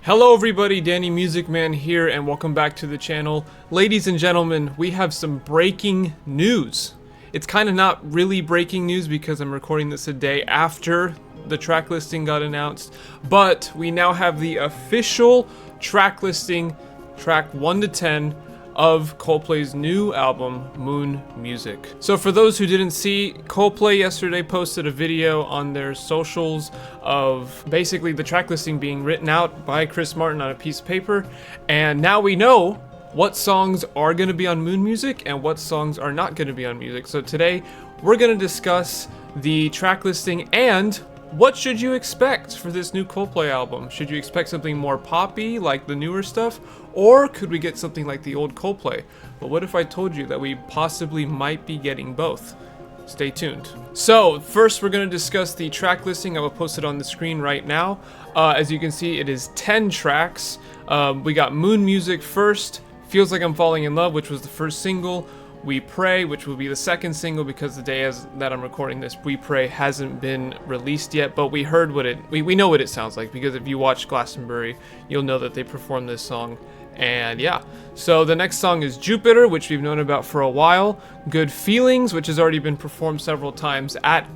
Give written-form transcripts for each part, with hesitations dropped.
Hello everybody, Danny Music Man here, and welcome back to the channel. Ladies and gentlemen, we have some breaking news. It's kind of not really breaking news because I'm recording this a day after the track listing got announced, but we now have the official track listing, track 1 to 10, of Coldplay's new album, Moon Music. So for those who didn't see, Coldplay yesterday posted a video on their socials of basically the track listing being written out by Chris Martin on a piece of paper, and now we know what songs are going to be on Moon Music and what songs are not going to be on music. So today we're going to discuss the track listing and what should you expect for this new Coldplay album? Should you expect something more poppy, like the newer stuff? Or could we get something like the old Coldplay? But what if I told you that we possibly might be getting both? Stay tuned. So, first we're going to discuss the track listing. I will post it on the screen right now. As you can see, it is 10 tracks. We got Moon Music first, Feels Like I'm Falling in Love, which was the first single. We Pray, which will be the second single because the day that I'm recording this, We Pray hasn't been released yet, but we heard we know what it sounds like because if you watch Glastonbury, you'll know that they performed this song. And yeah, so the next song is Jupiter, which we've known about for a while. Good Feelings, which has already been performed several times at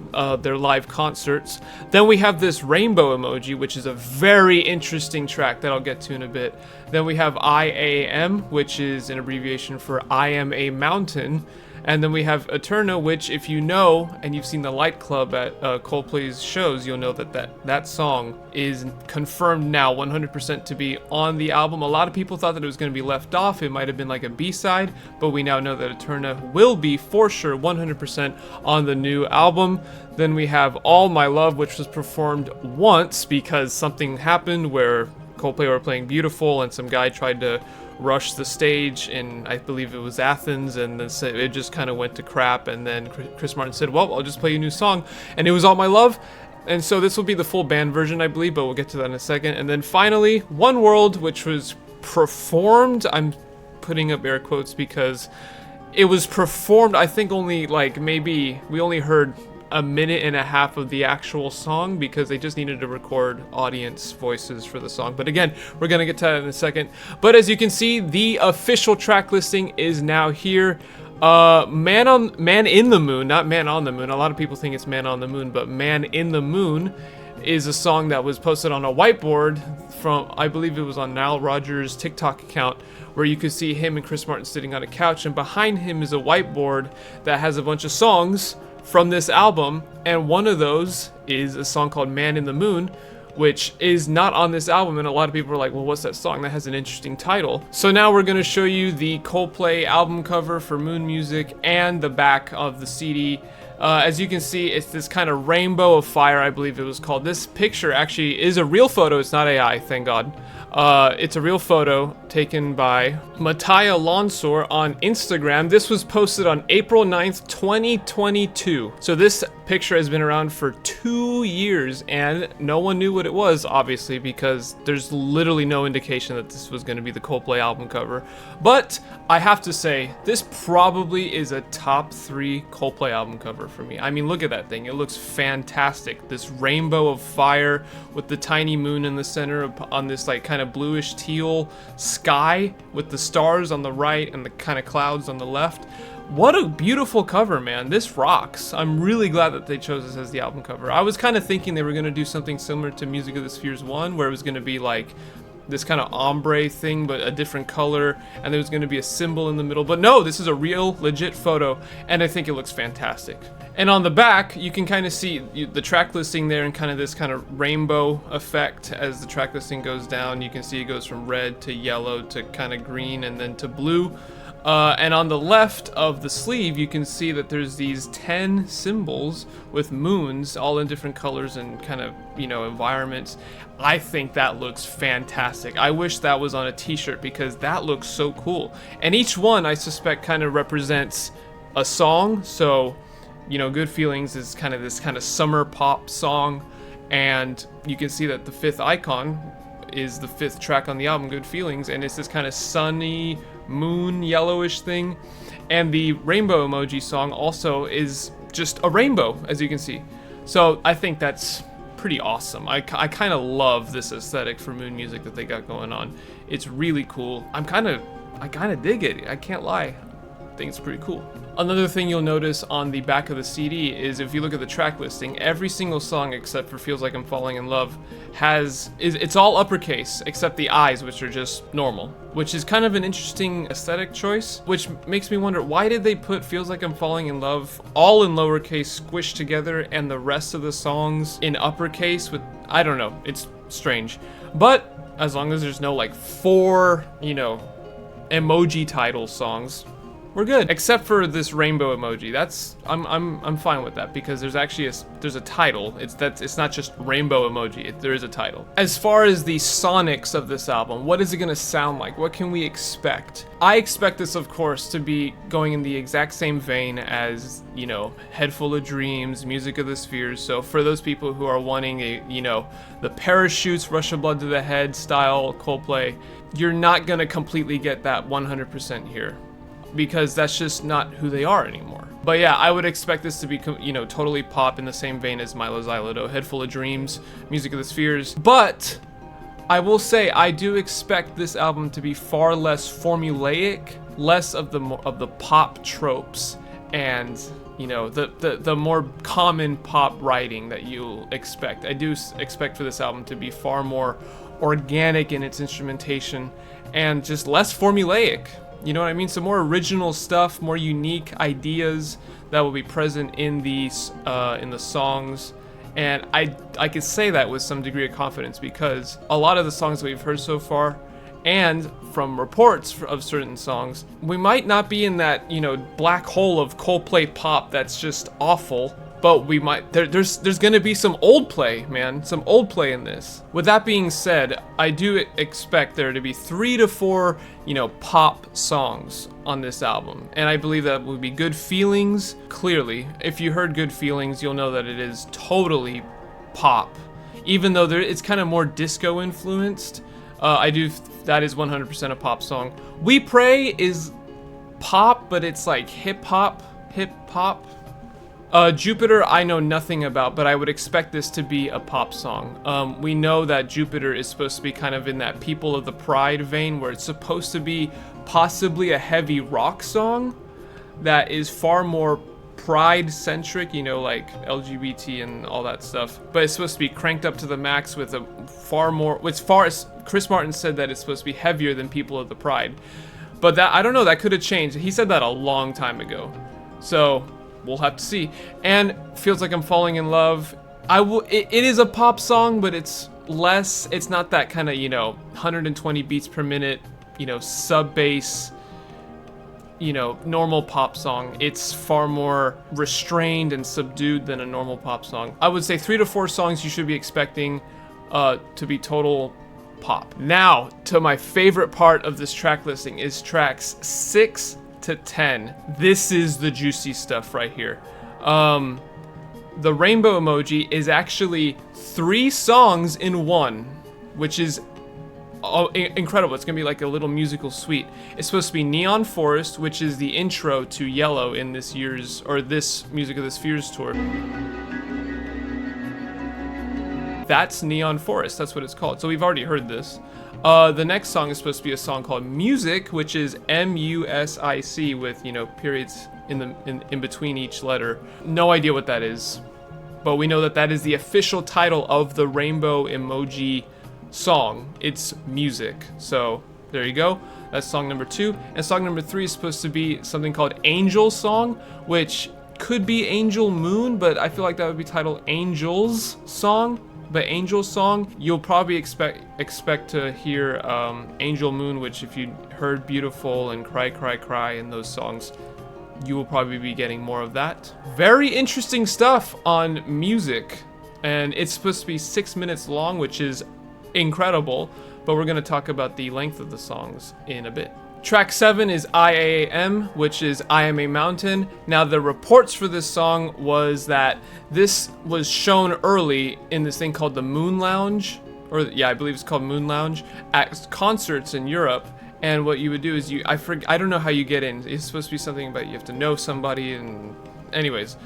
their live concerts. Then we have this rainbow emoji, which is a very interesting track that I'll get to in a bit. Then we have IAM, which is an abbreviation for I Am a Mountain. And then we have Eterna, which if you know, and you've seen the Light Club at Coldplay's shows, you'll know that song is confirmed now 100% to be on the album. A lot of people thought that it was going to be left off. It might have been like a B-side, but we now know that Eterna will be for sure 100% on the new album. Then we have All My Love, which was performed once because something happened where Coldplay were playing Beautiful and some guy tried to rush the stage in, I believe it was Athens, and it just kind of went to crap, and then Chris Martin said, well, I'll just play you a new song, and it was All My Love. And so this will be the full band version, I believe, but we'll get to that in a second. And then finally, One World, which was performed, I'm putting up air quotes because it was performed, I think only like maybe we only heard a minute and a half of the actual song because they just needed to record audience voices for the song. But again, we're gonna get to that in a second. But as you can see, the official track listing is now here. Man in the Moon, not Man on the Moon. A lot of people think it's Man on the Moon, but Man in the Moon is a song that was posted on a whiteboard from, I believe it was on Nile Rodgers' TikTok account, where you could see him and Chris Martin sitting on a couch, and behind him is a whiteboard that has a bunch of songs from this album, and one of those is a song called Man in the Moon, which is not on this album, and a lot of people are like, well, what's that song? That has an interesting title. So now we're going to show you the Coldplay album cover for Moon Music and the back of the CD. As you can see, it's this kind of rainbow of fire, I believe it was called. This picture actually is a real photo, it's not AI, thank God. It's a real photo taken by Mattia Lonsor on Instagram. This was posted on April 9th, 2022. So this picture has been around for 2 years and no one knew what it was, obviously, because there's literally no indication that this was going to be the Coldplay album cover. But I have to say, this probably is a top 3 Coldplay album cover for me. I mean, look at that thing. It looks fantastic. This rainbow of fire with the tiny moon in the center on this like kind of bluish teal sky with the stars on the right and the kind of clouds on the left. What a beautiful cover, man. This rocks. I'm really glad that they chose this as the album cover. I was kind of thinking they were going to do something similar to Music of the Spheres 1, where it was going to be like this kind of ombre thing, but a different color, and there was going to be a symbol in the middle. But no, this is a real, legit photo, and I think it looks fantastic. And on the back, you can kind of see the track listing there and kind of this kind of rainbow effect as the track listing goes down. You can see it goes from red to yellow to kind of green and then to blue. And on the left of the sleeve, you can see that there's these 10 symbols with moons, all in different colors and kind of, environments. I think that looks fantastic. I wish that was on a t-shirt because that looks so cool. And each one, I suspect, kind of represents a song. So, Good Feelings is kind of this kind of summer pop song. And you can see that the 5th icon is the 5th track on the album, Good Feelings, and it's this kind of sunny moon yellowish thing. And the rainbow emoji song also is just a rainbow, as you can see. So I think that's pretty awesome. I kind of love this aesthetic for Moon music that they got going on. It's really cool. I kind of dig it. I can't lie. I think it's pretty cool. Another thing you'll notice on the back of the CD is if you look at the track listing, every single song except for Feels Like I'm Falling in Love it's all uppercase except the I's, which are just normal, which is kind of an interesting aesthetic choice, which makes me wonder, why did they put Feels Like I'm Falling in Love all in lowercase squished together and the rest of the songs in uppercase with, I don't know, it's strange. But as long as there's no like 4, emoji title songs, we're good. Except for this rainbow emoji. That's I'm fine with that because there's actually there's a title. It's not just rainbow emoji. There is a title. As far as the sonics of this album, what is it gonna sound like? What can we expect? I expect this, of course, to be going in the exact same vein as, Head Full of Dreams, Music of the Spheres. So for those people who are wanting the parachutes, Rush of Blood to the Head style Coldplay, you're not gonna completely get that 100% here, because that's just not who they are anymore. But yeah, I would expect this to be, totally pop in the same vein as Milo Xyloto, Head Full of Dreams, Music of the Spheres. But I will say I do expect this album to be far less formulaic, less of the pop tropes, and the more common pop writing that you'll expect. I do expect for this album to be far more organic in its instrumentation and just less formulaic. You know what I mean? Some more original stuff, more unique ideas that will be present in the songs. And I can say that with some degree of confidence because a lot of the songs that we've heard so far, and from reports of certain songs, we might not be in that, black hole of Coldplay pop that's just awful, but we might, there's gonna be some old play, man, some old play in this. With that being said, I do expect there to be 3 to 4, pop songs on this album, and I believe that would be Good Feelings. Clearly, if you heard Good Feelings, you'll know that it is totally pop, even though it's kind of more disco influenced. That is 100% a pop song. We Pray is pop, but it's like hip hop. Jupiter I know nothing about, but I would expect this to be a pop song. We know that Jupiter is supposed to be kind of in that People of the Pride vein, where it's supposed to be possibly a heavy rock song that is far more pride-centric, like LGBT and all that stuff. But it's supposed to be cranked up to the max with a far more, as far as Chris Martin said, that it's supposed to be heavier than People of the Pride. But that, I don't know, that could have changed. He said that a long time ago. So we'll have to see. And Feels Like I'm Falling in Love. It is a pop song, but it's not that kind of, 120 beats per minute, sub bass, normal pop song. It's far more restrained and subdued than a normal pop song. I would say 3 to 4 songs you should be expecting to be total pop. Now, to my favorite part of this track listing is tracks 6 to 10. This is the juicy stuff right here. The rainbow emoji is actually 3 songs in one, which is incredible. It's gonna be like a little musical suite. It's supposed to be Neon Forest, which is the intro to Yellow in this Music of the Spheres tour. That's Neon Forest, that's what it's called. So we've already heard this. The next song is supposed to be a song called Music, which is M-U-S-I-C with, periods in between each letter. No idea what that is, but we know that that is the official title of the rainbow emoji song. It's Music. So there you go. That's song number 2. And song number 3 is supposed to be something called Angel Song, which could be Angel Moon, but I feel like that would be titled Angel's Song. But Angel Song, you'll probably expect to hear Angel Moon, which if you heard Beautiful and Cry Cry Cry in those songs, you will probably be getting more of that. Very interesting stuff on Music, and it's supposed to be 6 minutes long, which is incredible, but we're going to talk about the length of the songs in a bit. Track 7 is IAM, which is I Am a Mountain. Now, the reports for this song was that this was shown early in this thing called the Moon Lounge, I believe it's called Moon Lounge, at concerts in Europe. And what you would do is I don't know how you get in. It's supposed to be something about you have to know somebody, and anyways,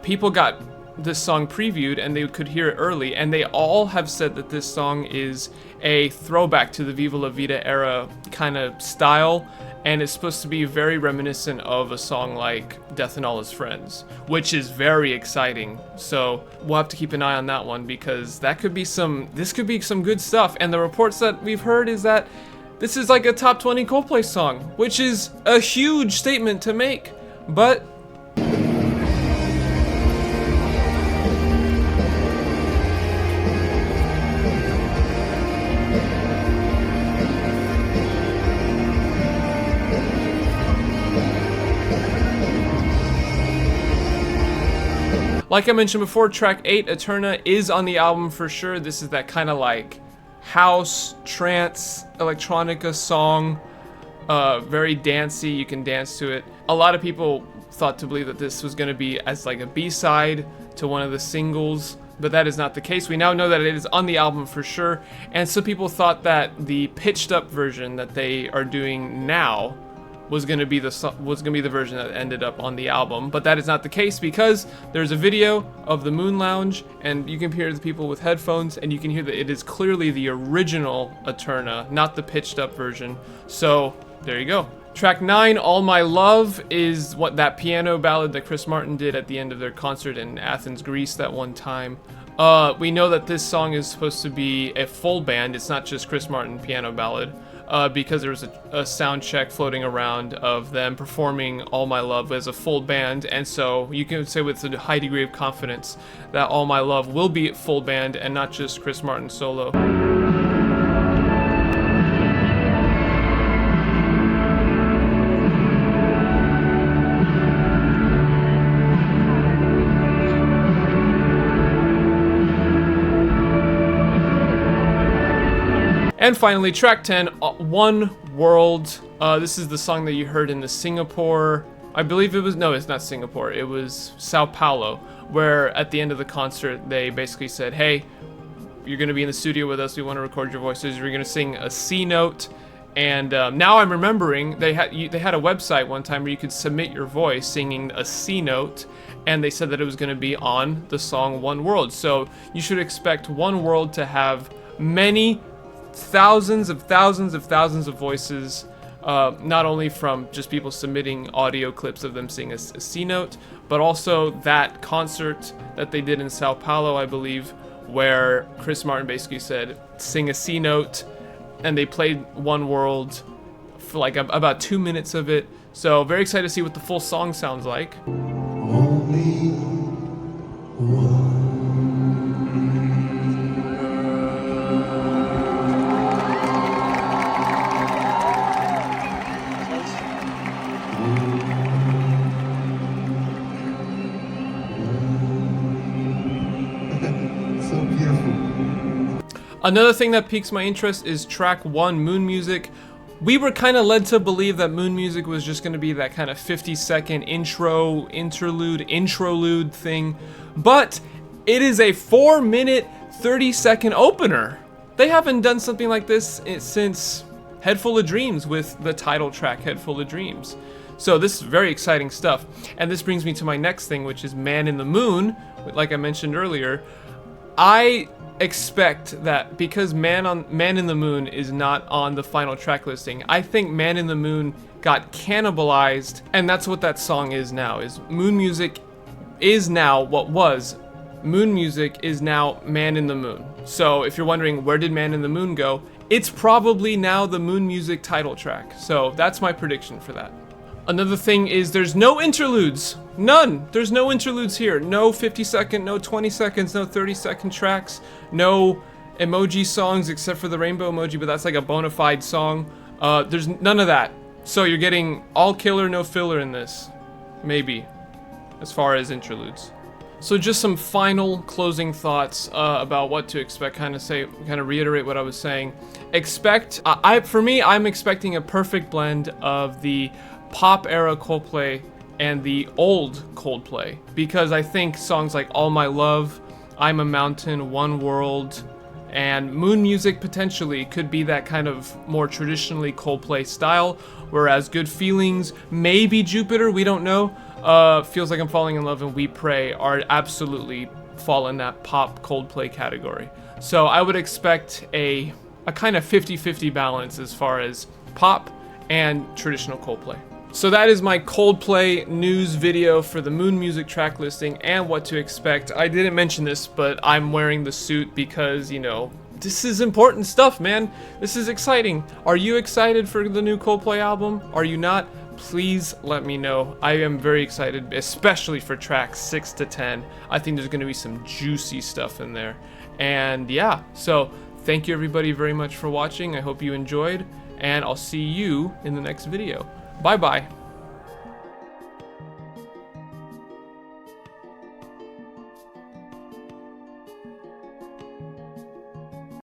people got this song previewed and they could hear it early, and they all have said that this song is a throwback to the Viva La Vida era kind of style, and it's supposed to be very reminiscent of a song like Death and All His Friends, which is very exciting. So we'll have to keep an eye on that one, because this could be some good stuff. And the reports that we've heard is that this is like a top 20 Coldplay song, which is a huge statement to make, but like I mentioned before, track 8, Eterna, is on the album for sure. This is that kind of like house, trance, electronica song. Very dancey, you can dance to it. A lot of people thought to believe that this was going to be as like a B-side to one of the singles, but that is not the case. We now know that it is on the album for sure, and some people thought that the pitched up version that they are doing now was going to be the version that ended up on the album, but that is not the case, because there's a video of the Moon Lounge and you can hear the people with headphones and you can hear that it is clearly the original Eterna, not the pitched up version. So there you go. Track 9, All My Love, is what that piano ballad that Chris Martin did at the end of their concert in Athens, Greece that one time. We know that this song is supposed to be a full band. It's not just Chris Martin piano ballad. Because there was a sound check floating around of them performing All My Love as a full band, and so you can say with a high degree of confidence that All My Love will be full band and not just Chris Martin solo. And finally, track 10, One World. This is the song that you heard in the Singapore, I believe it was, no, it's not Singapore, it was Sao Paulo, where at the end of the concert, they basically said, hey, you're going to be in the studio with us, we want to record your voices, you're going to sing a C note. And now I'm remembering, they had a website one time where you could submit your voice singing a C note, and they said that it was going to be on the song One World. So you should expect One World to have many thousands of voices, not only from just people submitting audio clips of them singing a C note, but also that concert that they did in Sao Paulo, I believe, where Chris Martin basically said, sing a C note, and they played One World for like about 2 minutes of it. So very excited to see what the full song sounds like. Only one. Another thing that piques my interest is track 1, Moon Music. We were kind of led to believe that Moon Music was just going to be that kind of 50-second introlude thing, but it is a 4-minute, 30-second opener. They haven't done something like this since Head Full of Dreams with the title track, Head Full of Dreams. So this is very exciting stuff. And this brings me to my next thing, which is Man in the Moon. Like I mentioned earlier, I expect that because Man in the Moon is not on the final track listing, I think Man in the Moon got cannibalized, and that's what that song is now. Is Moon Music is now what was Moon Music is now Man in the Moon. So if you're wondering where did Man in the Moon go, it's probably now the Moon Music title track. So that's my prediction for that. Another thing is there's no interludes. None. There's no interludes here. No 50-second, no 20 seconds, no 30-second tracks, no emoji songs except for the rainbow emoji, but that's like a bona fide song. There's none of that. So you're getting all killer, no filler in this. Maybe. As far as interludes. So just some final closing thoughts about what to expect. Kind of reiterate what I was saying. For me, I'm expecting a perfect blend of the pop era Coldplay and the old Coldplay, because I think songs like All My Love, I'm a Mountain, One World, And Moon Music potentially could be that kind of more traditionally Coldplay style, whereas Good Feelings, maybe Jupiter, we don't know. Feels Like I'm Falling in Love and We Pray are absolutely fall in that pop Coldplay category. So I would expect a kind of 50-50 balance as far as pop and traditional Coldplay. So that is my Coldplay news video for the Moon Music track listing and what to expect. I didn't mention this, but I'm wearing the suit because, you know, this is important stuff, man. This is exciting. Are you excited for the new Coldplay album? Are you not? Please let me know. I am very excited, especially for tracks 6 to 10. I think there's going to be some juicy stuff in there. And yeah, so thank you everybody very much for watching. I hope you enjoyed, and I'll see you in the next video. Bye bye.